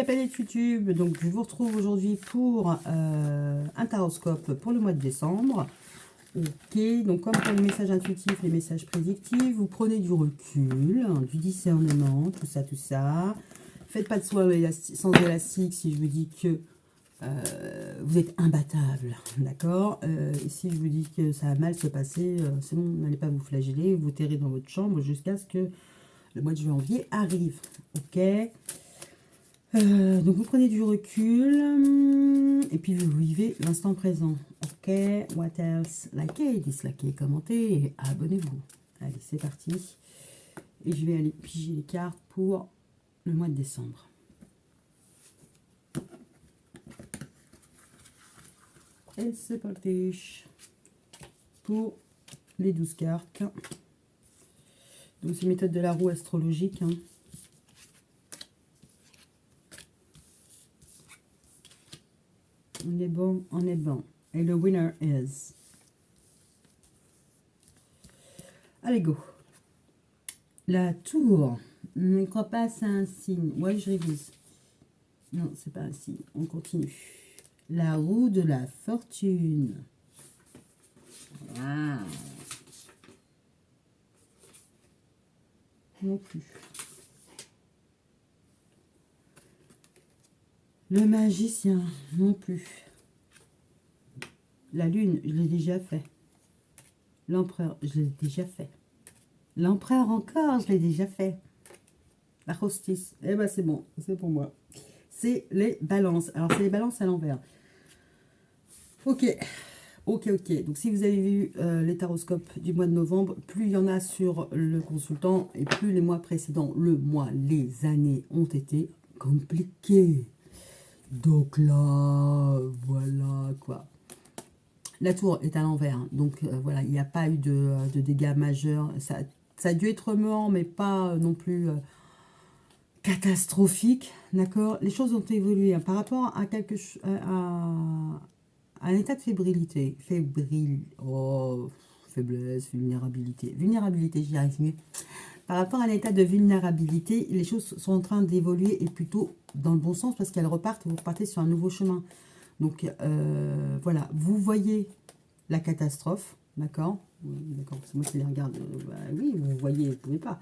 la planète YouTube, donc je vous retrouve aujourd'hui pour un taroscope pour le mois de décembre. Ok, donc comme pour les messages intuitifs, les messages prédictifs, vous prenez du recul, hein, du discernement, tout ça, tout ça. Faites pas de soin sans élastique si je vous dis que vous êtes imbattable, d'accord. Et si je vous dis que ça va mal se passer, c'est bon, n'allez pas vous flageller, vous terrez dans votre chambre jusqu'à ce que le mois de janvier arrive, ok. Donc vous prenez du recul et puis vous vivez l'instant présent. Ok, what else? Likez, dislikez, commentez et abonnez-vous. Allez, c'est parti. Et je vais aller piger les cartes pour le mois de décembre. Et c'est parti pour les 12 cartes. Donc c'est méthode de la roue astrologique, hein. On est bon, on est bon. Et le winner is... Allez, go. La tour. Ne crois pas, c'est un signe. Ouais, je révise. Non, c'est pas un signe. On continue. La roue de la fortune. Ah. Non plus. Le magicien. Non plus. La lune, je l'ai déjà fait. L'empereur, je l'ai déjà fait. L'empereur encore, je l'ai déjà fait. La hostess, eh ben c'est bon, c'est pour moi. C'est les balances. Alors c'est les balances à l'envers. Ok, ok. Donc si vous avez vu les taroscopes du mois de novembre, plus il y en a sur le consultant et plus les mois précédents, le mois, les années ont été compliqués. Donc là, voilà quoi. La tour est à l'envers, donc voilà, il n'y a pas eu de dégâts majeurs. Ça a dû être mort, mais pas non plus catastrophique, d'accord. Les choses ont évolué hein, par rapport à quelque chose, à un état de fébrilité, faiblesse, vulnérabilité, j'y arrive mieux. Par rapport à l'état de vulnérabilité, les choses sont en train d'évoluer et plutôt dans le bon sens parce qu'elles repartent, vous repartez sur un nouveau chemin. Donc voilà, vous voyez la catastrophe, d'accord. D'accord, c'est moi qui les regarde. Bah, oui, vous voyez, vous ne pouvez pas.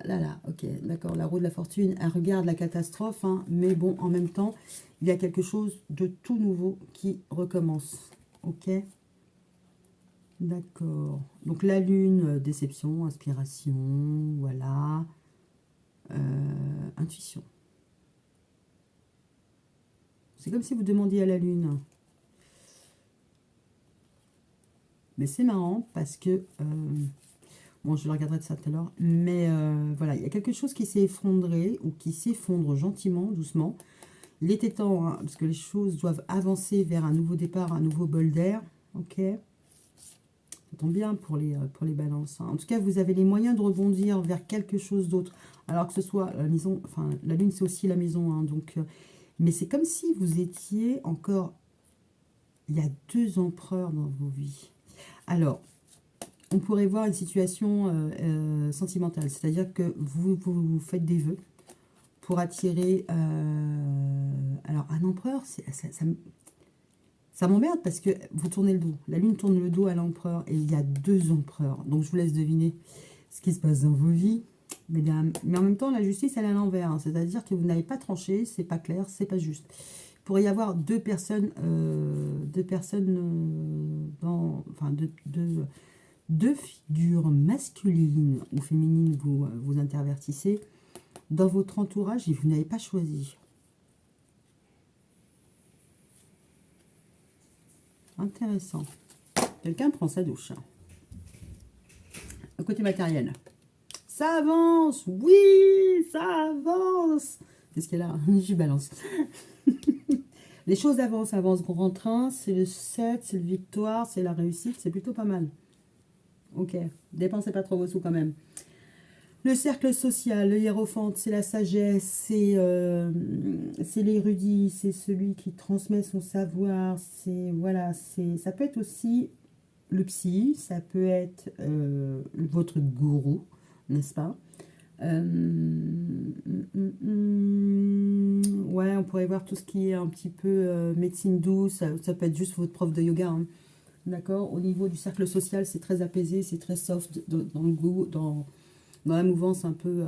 Là, ok, d'accord. La roue de la fortune, elle regarde la catastrophe, hein, mais bon, en même temps, il y a quelque chose de tout nouveau qui recommence. Ok. D'accord. Donc la lune, déception, inspiration, voilà. Intuition. C'est comme si vous demandiez à la lune. Mais c'est marrant parce que... bon, je le regarderai de ça tout à l'heure. Mais voilà, il y a quelque chose qui s'est effondré ou qui s'effondre gentiment, doucement. Il était temps, hein, parce que les choses doivent avancer vers un nouveau départ, un nouveau bol d'air. Ok. Ça tombe bien pour les balances. Hein. En tout cas, vous avez les moyens de rebondir vers quelque chose d'autre. Alors que ce soit la maison, enfin, la lune, c'est aussi la maison. Hein, donc, mais c'est comme si vous étiez encore... Il y a 2 empereurs dans vos vies. Alors, on pourrait voir une situation sentimentale. C'est-à-dire que vous faites des vœux pour attirer... alors, un empereur, ça m'emmerde parce que vous tournez le dos. La lune tourne le dos à l'empereur et il y a 2 empereurs. Donc, je vous laisse deviner ce qui se passe dans vos vies. Mais en même temps, la justice, elle est à l'envers. Hein. C'est-à-dire que vous n'avez pas tranché, c'est pas clair, c'est pas juste. Il pourrait y avoir 2 personnes, enfin, deux figures masculines ou féminines, vous intervertissez dans votre entourage et vous n'avez pas choisi. Intéressant. Quelqu'un prend sa douche. À côté matériel. Ça avance, oui, ça avance. Qu'est-ce qu'il y a là? J'y balance. Les choses avancent grand train. C'est le 7, c'est le victoire, c'est la réussite. C'est plutôt pas mal. Ok, dépensez pas trop vos sous quand même. Le cercle social, le hiérophante, c'est la sagesse, c'est l'érudit, c'est celui qui transmet son savoir, c'est voilà, ça peut être aussi le psy, ça peut être votre gourou, n'est-ce pas? Ouais, on pourrait voir tout ce qui est un petit peu médecine douce, ça peut être juste votre prof de yoga, hein. D'accord? Au niveau du cercle social, c'est très apaisé, c'est très soft dans le goût, dans la mouvance un peu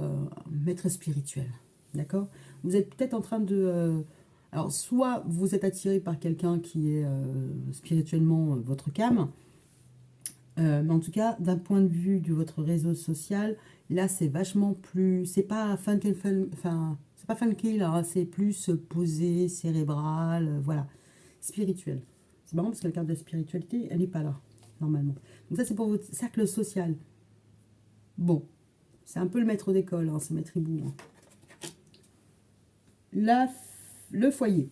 maître spirituel. D'accord? Vous êtes peut-être en train de... alors, soit vous êtes attiré par quelqu'un qui est spirituellement votre cam, mais en tout cas, d'un point de vue de votre réseau social, là, c'est vachement plus... C'est pas enfin, c'est pas funky, là, hein, c'est plus posé, cérébral, voilà, spirituel. C'est marrant parce que la carte de la spiritualité, elle n'est pas là, normalement. Donc ça, c'est pour votre cercle social. Bon, c'est un peu le maître d'école, hein, c'est maître hibou, hein. La, le foyer.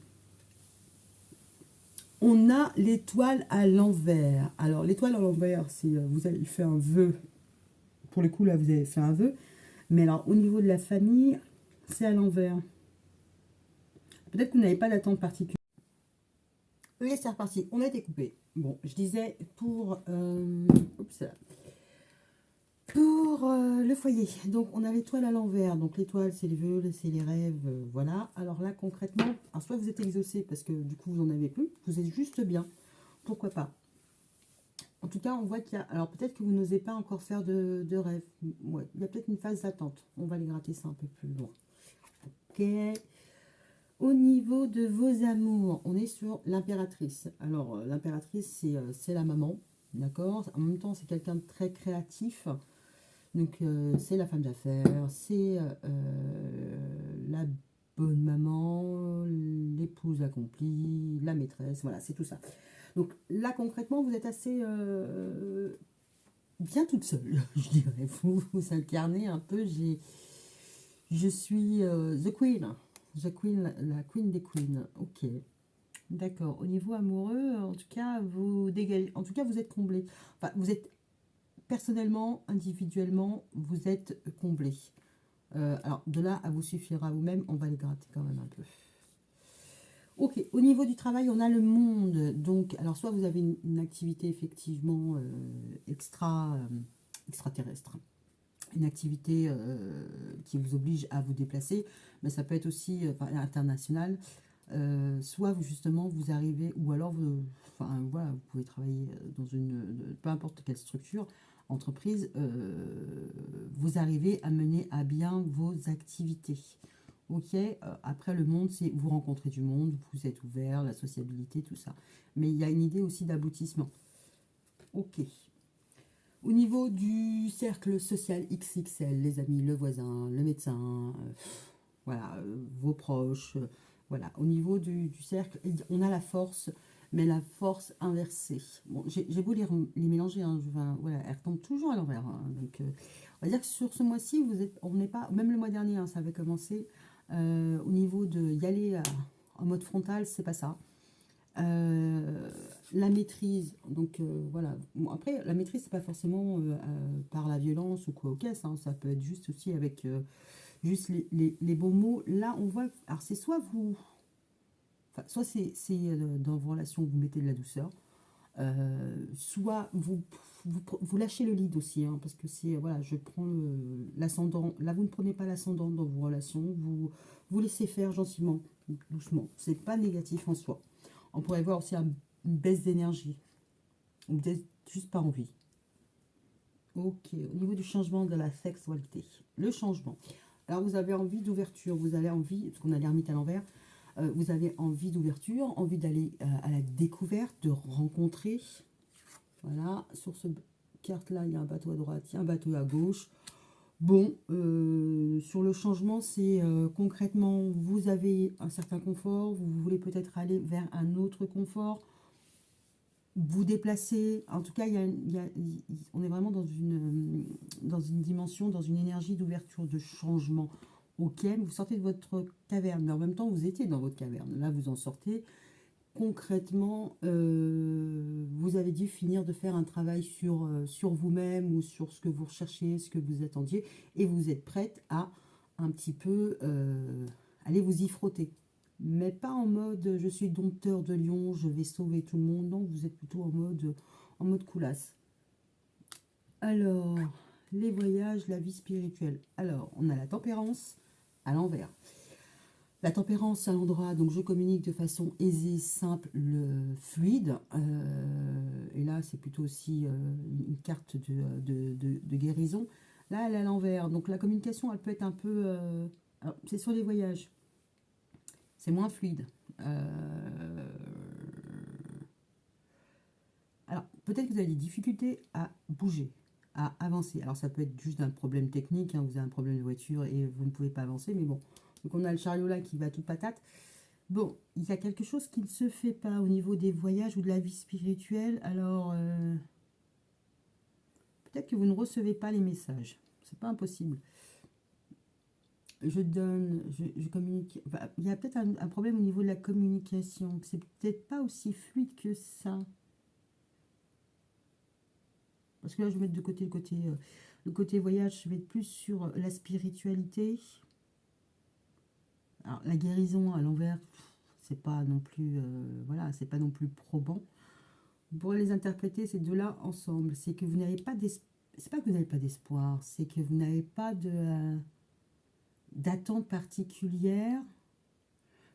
On a l'étoile à l'envers. Alors, l'étoile à l'envers, c'est vous avez fait un vœu. Pour le coup, là, vous avez fait un vœu. Mais alors, au niveau de la famille, c'est à l'envers. Peut-être que vous n'avez pas d'attente particulière. Oui, c'est reparti. On a été coupé. Bon, je disais oups, pour le foyer. Donc, on a l'étoile à l'envers. Donc, l'étoile, c'est les vœux, c'est les rêves. Voilà. Alors là, concrètement, alors soit vous êtes exaucé parce que du coup, vous n'en avez plus. Vous êtes juste bien. Pourquoi pas? En tout cas, on voit qu'il y a... Alors, peut-être que vous n'osez pas encore faire de rêve. Ouais, il y a peut-être une phase d'attente. On va aller gratter ça un peu plus loin. Ok. Au niveau de vos amours, on est sur l'impératrice. Alors, l'impératrice, c'est la maman, d'accord? En même temps, c'est quelqu'un de très créatif. Donc, c'est la femme d'affaires, c'est la bonne maman, l'épouse accomplie, la maîtresse, voilà, c'est tout ça. Donc, là, concrètement, vous êtes assez bien toute seule, je dirais. Vous incarnez un peu, je suis the queen. The queen, la queen des queens. Ok. D'accord. Au niveau amoureux, en tout cas, vous dégagez. En tout cas, vous êtes comblé. Enfin, vous êtes personnellement, individuellement, vous êtes comblé. Alors, de là à vous suffire à vous-même, on va les gratter quand même un peu. Ok. Au niveau du travail, on a le monde. Donc, alors, soit vous avez une activité effectivement extraterrestre, une activité qui vous oblige à vous déplacer, mais ça peut être aussi international. Soit justement vous arrivez, ou alors enfin, voilà, vous pouvez travailler dans peu importe quelle structure, entreprise, vous arrivez à mener à bien vos activités. Ok, après le monde, c'est vous rencontrez du monde, vous êtes ouvert, la sociabilité, tout ça. Mais il y a une idée aussi d'aboutissement. Ok. Au niveau du cercle social XXL, les amis, le voisin, le médecin, voilà, vos proches, voilà. Au niveau du cercle, on a la force, mais la force inversée. Bon, j'ai beau les mélanger, hein, voilà, elles retombent toujours à l'envers, hein. Donc, on va dire que sur ce mois-ci, on n'est pas, même le mois dernier, hein, ça avait commencé. Au niveau de y aller en mode frontal, c'est pas ça. Euh, la maîtrise, donc voilà. Bon, après, la maîtrise, c'est pas forcément par la violence ou quoi, ok, ça peut être juste aussi avec juste les bons mots. Là, on voit, alors c'est soit vous, enfin, soit c'est dans vos relations, vous mettez de la douceur, soit vous lâchez le lead aussi, hein, parce que c'est, voilà, je prends l'ascendant, là vous ne prenez pas l'ascendant dans vos relations, vous laissez faire gentiment, doucement, c'est pas négatif en soi. On pourrait voir aussi une baisse d'énergie, ou peut-être juste pas envie. Ok, au niveau du changement de la sexualité, le changement. Alors vous avez envie d'ouverture, vous avez envie, parce qu'on a l'ermite à l'envers, vous avez envie d'ouverture, envie d'aller à la découverte, de rencontrer. Voilà, sur ce carte-là, il y a un bateau à droite, il y a un bateau à gauche. Bon, sur le changement, c'est concrètement, vous avez un certain confort, vous voulez peut-être aller vers un autre confort, vous déplacer. En tout cas, on est vraiment dans une dimension, dans une énergie d'ouverture, de changement. Ok, vous sortez de votre caverne, mais en même temps, vous étiez dans votre caverne. Là, vous en sortez. Concrètement, vous avez dû finir de faire un travail sur vous-même ou sur ce que vous recherchez, ce que vous attendiez, et vous êtes prête à un petit peu aller vous y frotter. Mais pas en mode je suis dompteur de lion, je vais sauver tout le monde. Non, vous êtes plutôt en mode coulasse. Alors, les voyages, la vie spirituelle. Alors, on a la tempérance à l'envers. La tempérance à l'endroit, donc je communique de façon aisée, simple, fluide. Et là, c'est plutôt aussi une carte de guérison. Là, elle est à l'envers. Donc la communication, elle peut être un peu... alors, c'est sur les voyages. C'est moins fluide. Alors, peut-être que vous avez des difficultés à bouger, à avancer. Alors, ça peut être juste un problème technique. Hein, vous avez un problème de voiture et vous ne pouvez pas avancer. Mais bon, donc on a le chariot là qui va toute patate. Bon, il y a quelque chose qui ne se fait pas au niveau des voyages ou de la vie spirituelle. Alors, peut-être que vous ne recevez pas les messages. C'est pas impossible. Je donne, je communique. Enfin, il y a peut-être un problème au niveau de la communication. C'est peut-être pas aussi fluide que ça. Parce que là, je vais mettre de côté le côté voyage. Je vais être plus sur la spiritualité. Alors, la guérison à l'envers, c'est pas non plus, voilà, c'est pas non plus probant. Vous pourrez les interpréter ces deux-là ensemble. C'est que vous n'avez pas d'espoir. C'est pas que vous n'avez pas d'espoir, c'est que vous n'avez pas d'attente particulière.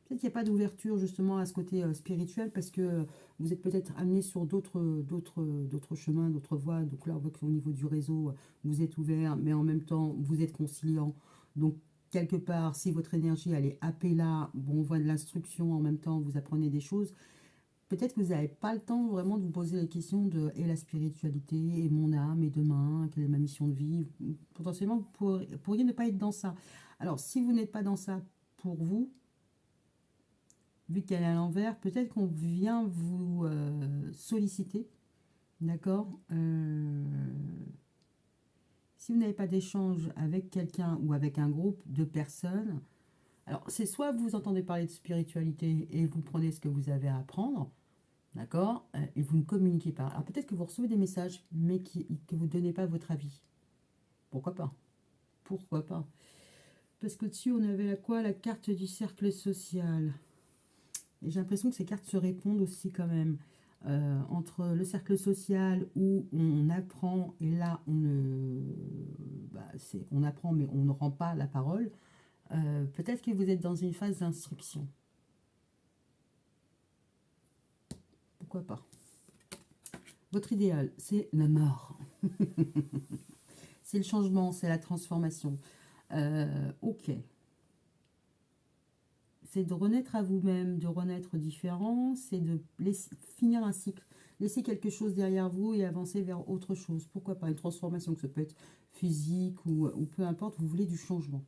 Peut-être qu'il n'y a pas d'ouverture justement à ce côté spirituel parce que vous êtes peut-être amené sur d'autres chemins, d'autres voies. Donc là, on voit qu'au niveau du réseau, vous êtes ouvert, mais en même temps, vous êtes conciliant. Donc, quelque part, si votre énergie, elle est happée là, bon, on voit de l'instruction, en même temps, vous apprenez des choses. Peut-être que vous n'avez pas le temps vraiment de vous poser les questions de et la spiritualité, et mon âme, et demain, quelle est ma mission de vie. Potentiellement, vous pourriez ne pas être dans ça. Alors, si vous n'êtes pas dans ça pour vous, vu qu'elle est à l'envers, peut-être qu'on vient vous solliciter, d'accord. Si vous n'avez pas d'échange avec quelqu'un ou avec un groupe de personnes, alors c'est soit vous entendez parler de spiritualité et vous prenez ce que vous avez à apprendre, d'accord, et vous ne communiquez pas. Alors peut-être que vous recevez des messages, mais que vous ne donnez pas votre avis. Pourquoi pas? Pourquoi pas? Parce qu'au-dessus, on avait la quoi? La carte du cercle social. Et j'ai l'impression que ces cartes se répondent aussi quand même. Entre le cercle social où on apprend et là on ne, bah, on apprend mais on ne rend pas la parole. Peut-être que vous êtes dans une phase d'instruction. Pourquoi pas? Votre idéal, c'est la mort. C'est le changement, c'est la transformation. Ok. C'est de renaître à vous-même, de renaître différent, c'est de finir un cycle, laisser quelque chose derrière vous et avancer vers autre chose. Pourquoi pas une transformation, que ça peut être physique ou peu importe, vous voulez du changement.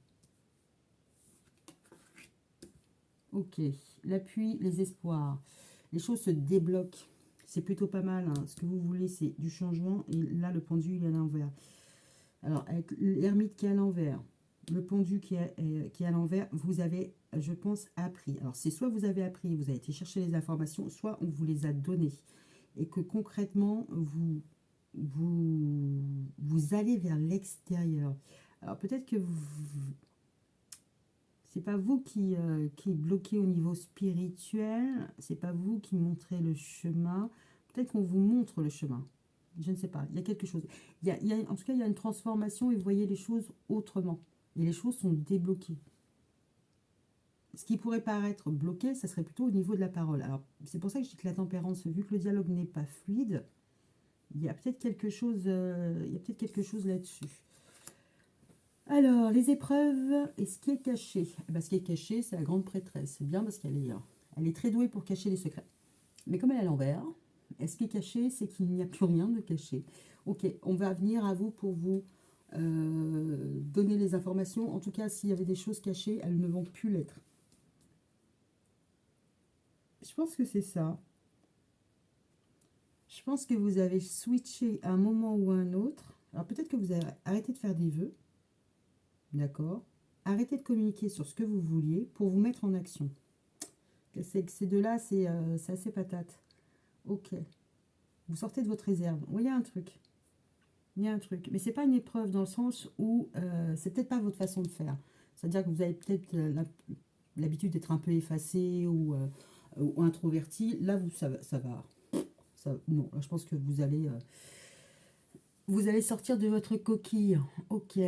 Ok, l'appui, les espoirs. Les choses se débloquent. C'est plutôt pas mal. Hein. Ce que vous voulez, c'est du changement. Et là, le pendu, il est à l'envers. Alors, avec l'ermite qui est à l'envers, le pendu qui est à l'envers, vous avez, je pense, appris. Alors, c'est soit vous avez appris, vous avez été chercher les informations, soit on vous les a données. Et que concrètement, vous allez vers l'extérieur. Alors, peut-être que c'est pas vous qui bloquez au niveau spirituel, c'est pas vous qui montrez le chemin. Peut-être qu'on vous montre le chemin. Je ne sais pas, il y a quelque chose. En tout cas, il y a une transformation et vous voyez les choses autrement. Et les choses sont débloquées. Ce qui pourrait paraître bloqué, ça serait plutôt au niveau de la parole. Alors, c'est pour ça que je dis que la tempérance, vu que le dialogue n'est pas fluide, il y a peut-être quelque chose, là-dessus. Alors, les épreuves et ce qui est caché. Eh ben, ce qui est caché, c'est la grande prêtresse. C'est bien parce elle est très douée pour cacher les secrets. Mais comme elle est à l'envers, et ce qui est caché, c'est qu'il n'y a plus rien de caché. Ok, on va venir à vous pour vous donner les informations. En tout cas, s'il y avait des choses cachées, elles ne vont plus l'être. Je pense que c'est ça. Je pense que vous avez switché à un moment ou à un autre. Alors peut-être que vous avez arrêté de faire des vœux. D'accord. Arrêtez de communiquer sur ce que vous vouliez pour vous mettre en action. Ces deux-là, c'est assez patate. Ok. Vous sortez de votre réserve. Oui, il y a un truc. Il y a un truc. Mais c'est pas une épreuve dans le sens où c'est peut-être pas votre façon de faire. C'est-à-dire que vous avez peut-être l'habitude d'être un peu effacé ou introverti. Là, ça va. Non, là, je pense que vous allez... Vous allez sortir de votre coquille. Ok,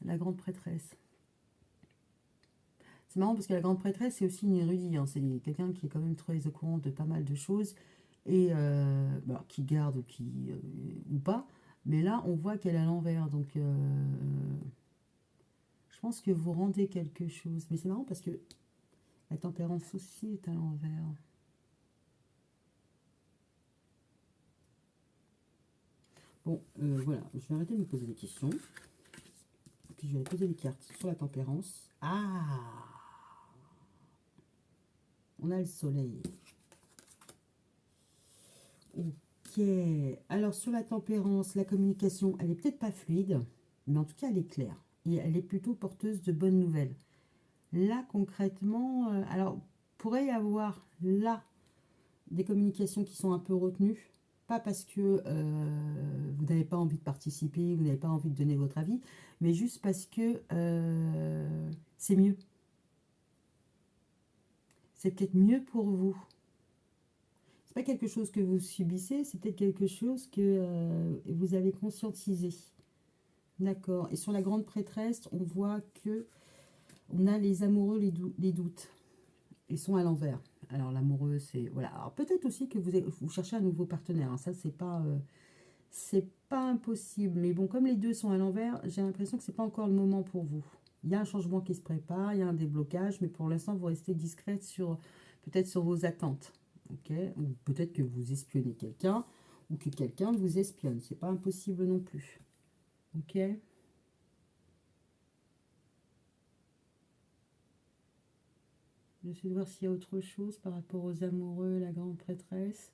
la grande prêtresse. C'est marrant parce que la grande prêtresse, c'est aussi une érudite, hein. C'est quelqu'un qui est quand même très au courant de pas mal de choses et bah, qui garde ou pas. Mais là, on voit qu'elle est à l'envers. Donc, je pense que vous rendez quelque chose. Mais c'est marrant parce que la tempérance aussi est à l'envers. Bon, voilà. Je vais arrêter de me poser des questions. Puis je vais poser les cartes sur la tempérance. Ah, on a le soleil. Ok. Alors, sur la tempérance, la communication, elle est peut-être pas fluide, mais en tout cas, elle est claire. Et elle est plutôt porteuse de bonnes nouvelles. Là, concrètement, alors, pourrait y avoir là des communications qui sont un peu retenues. Pas parce que vous n'avez pas envie de participer, vous n'avez pas envie de donner votre avis, mais juste parce que c'est mieux. C'est peut-être mieux pour vous. C'est pas quelque chose que vous subissez, c'est peut-être quelque chose que vous avez conscientisé. D'accord. Et sur la grande prêtresse, on voit que on a les amoureux, les doutes. Ils sont à l'envers. Alors l'amoureux, c'est voilà. Alors peut-être aussi que vous cherchez un nouveau partenaire, hein. Ça, c'est pas impossible. Mais bon, comme les deux sont à l'envers, j'ai l'impression que c'est pas encore le moment pour vous. Il y a un changement qui se prépare, il y a un déblocage, mais pour l'instant, vous restez discrète sur peut-être sur vos attentes. Ok. Ou peut-être que vous espionnez quelqu'un ou que quelqu'un vous espionne. C'est pas impossible non plus. Ok. J'essaie de voir s'il y a autre chose par rapport aux amoureux, la grande prêtresse.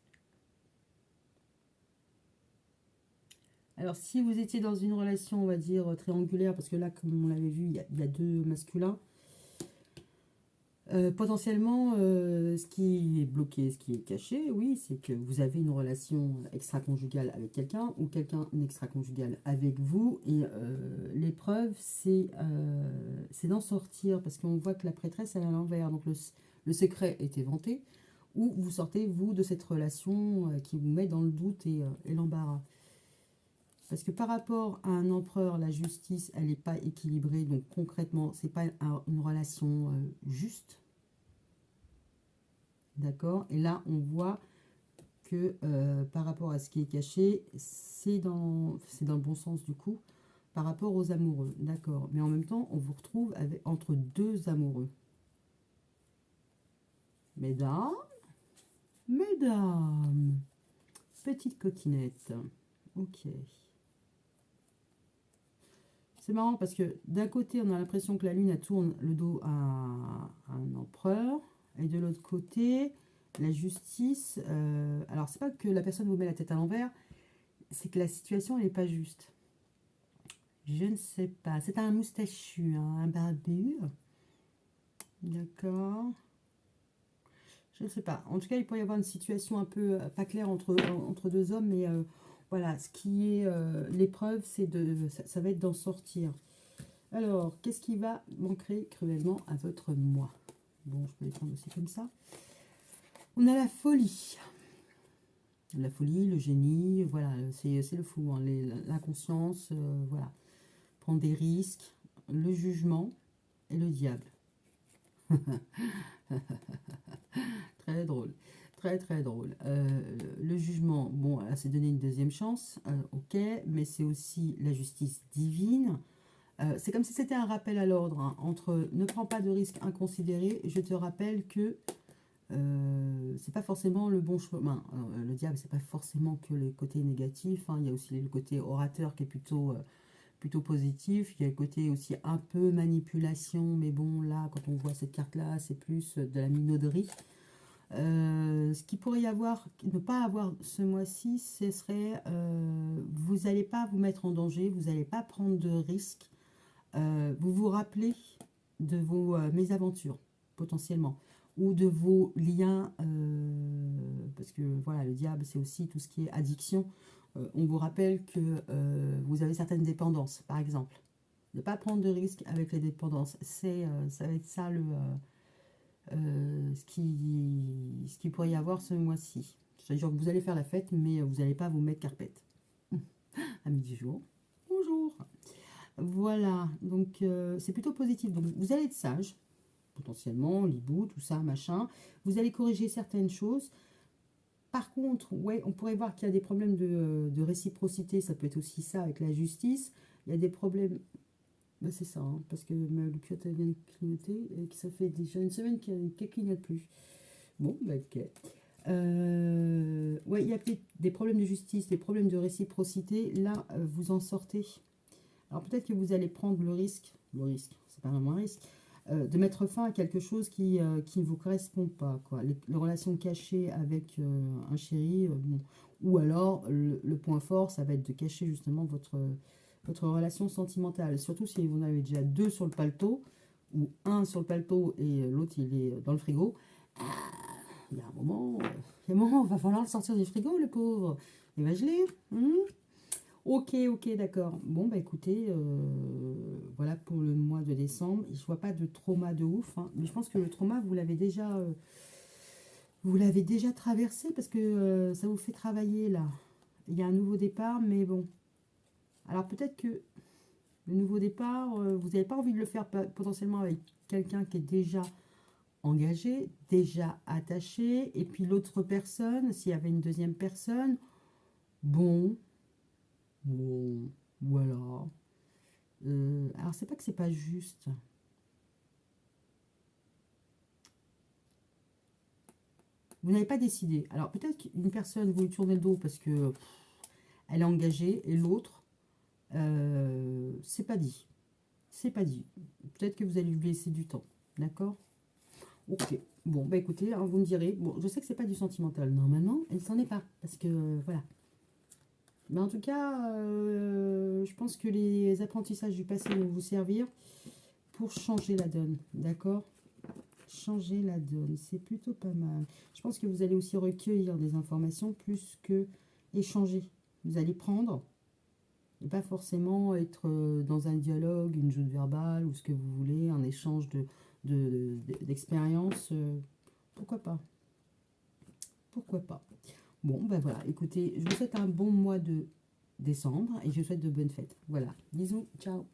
Alors, si vous étiez dans une relation, on va dire, triangulaire, parce que là, comme on l'avait vu, il y a deux masculins, potentiellement, ce qui est bloqué, ce qui est caché, oui, c'est que vous avez une relation extra-conjugale avec quelqu'un ou quelqu'un extra-conjugal avec vous. Et l'épreuve, c'est d'en sortir, parce qu'on voit que la prêtresse, elle est à l'envers. Donc, le secret est éventé, ou vous sortez, vous, de cette relation qui vous met dans le doute et l'embarras. Parce que par rapport à un empereur, la justice, elle n'est pas équilibrée. Donc concrètement, ce n'est pas une relation juste. D'accord. Et là, on voit que par rapport à ce qui est caché, c'est dans le bon sens du coup, par rapport aux amoureux. D'accord. Mais en même temps, on vous retrouve entre deux amoureux. Mesdames, mesdames, petite coquinette. Ok. C'est marrant parce que d'un côté, on a l'impression que la Lune elle tourne le dos à un empereur, et de l'autre côté, la justice. Alors, c'est pas que la personne vous met la tête à l'envers, c'est que la situation elle n'est pas juste. Je ne sais pas. C'est un moustachu, hein, un barbu. D'accord. Je ne sais pas. En tout cas, il pourrait y avoir une situation un peu pas claire entre deux hommes, mais voilà, ce qui est l'épreuve, ça va être d'en sortir. Alors, qu'est-ce qui va manquer cruellement à votre moi? Bon, je peux les prendre aussi comme ça. On a la folie. La folie, le génie, voilà, c'est le fou, hein, l'inconscience, voilà. Prendre des risques, le jugement et le diable. Très drôle, très très drôle. Le jugement, bon, là, c'est donner une deuxième chance, ok, mais c'est aussi la justice divine. C'est comme si c'était un rappel à l'ordre, hein, entre ne prends pas de risques inconsidérés. Je te rappelle que c'est pas forcément le bon chemin. Alors, le diable, c'est pas forcément que les côtés négatifs, hein. Il y a aussi le côté orateur qui est plutôt positif. Il y a le côté aussi un peu manipulation, mais bon, là, quand on voit cette carte-là, c'est plus de la minauderie. Ce qu'il pourrait y avoir, ne pas avoir ce mois-ci, ce serait vous n'allez pas vous mettre en danger, vous n'allez pas prendre de risques. Vous vous rappelez de vos mésaventures, potentiellement, ou de vos liens, parce que voilà, le diable, c'est aussi tout ce qui est addiction. On vous rappelle que vous avez certaines dépendances, par exemple. Ne pas prendre de risques avec les dépendances, ça va être ça ce qui pourrait y avoir ce mois-ci. C'est-à-dire que vous allez faire la fête, mais vous n'allez pas vous mettre carpette. Ami du jour. Bonjour. Voilà, donc c'est plutôt positif. Donc vous allez être sage, potentiellement, l'hibou, tout ça, machin. Vous allez corriger certaines choses. Par contre, ouais, on pourrait voir qu'il y a des problèmes de réciprocité. Ça peut être aussi ça avec la justice. Il y a des problèmes. Ben, c'est ça, hein, parce que le clignote vient de clignoter et que ça fait déjà une semaine qu'elle clignote plus. Bon, bah ok. Ouais, il y a peut-être des problèmes de justice, des problèmes de réciprocité. Là, vous en sortez. Alors peut-être que vous allez prendre le risque, c'est pas vraiment un risque, de mettre fin à quelque chose qui ne vous correspond pas, quoi. Les relations cachées avec un chéri, bon. Ou alors le point fort, ça va être de cacher justement votre relation sentimentale. Surtout si vous en avez déjà deux sur le paletot, ou un sur le paletot et l'autre il est dans le frigo. Ah, il y a un moment, il va falloir le sortir du frigo, le pauvre. Il va geler. Ok, ok, d'accord. Bon, bah écoutez, voilà pour le mois de décembre. Je vois pas de trauma de ouf, hein, mais je pense que le trauma, vous l'avez déjà traversé parce que ça vous fait travailler là. Il y a un nouveau départ, mais bon. Alors peut-être que le nouveau départ, vous n'avez pas envie de le faire potentiellement avec quelqu'un qui est déjà engagé, déjà attaché, et puis l'autre personne, s'il y avait une deuxième personne, bon, bon, voilà. Alors c'est pas que c'est pas juste. Vous n'avez pas décidé. Alors peut-être qu'une personne, vous lui tournez le dos parce que elle est engagée, et l'autre, c'est pas dit. C'est pas dit. Peut-être que vous allez lui laisser du temps. D'accord. Ok. Bon, bah écoutez, hein, vous me direz. Bon, je sais que c'est pas du sentimental. Normalement, elle s'en est pas. Parce que, voilà. Mais en tout cas, je pense que les apprentissages du passé vont vous servir pour changer la donne. D'accord. Changer la donne, c'est plutôt pas mal. Je pense que vous allez aussi recueillir des informations plus que échanger. Vous allez prendre et pas forcément être dans un dialogue, une joute verbale ou ce que vous voulez, un échange d'expériences. Pourquoi pas? Pourquoi pas? Bon, ben voilà, écoutez, je vous souhaite un bon mois de décembre et je vous souhaite de bonnes fêtes. Voilà, bisous, ciao.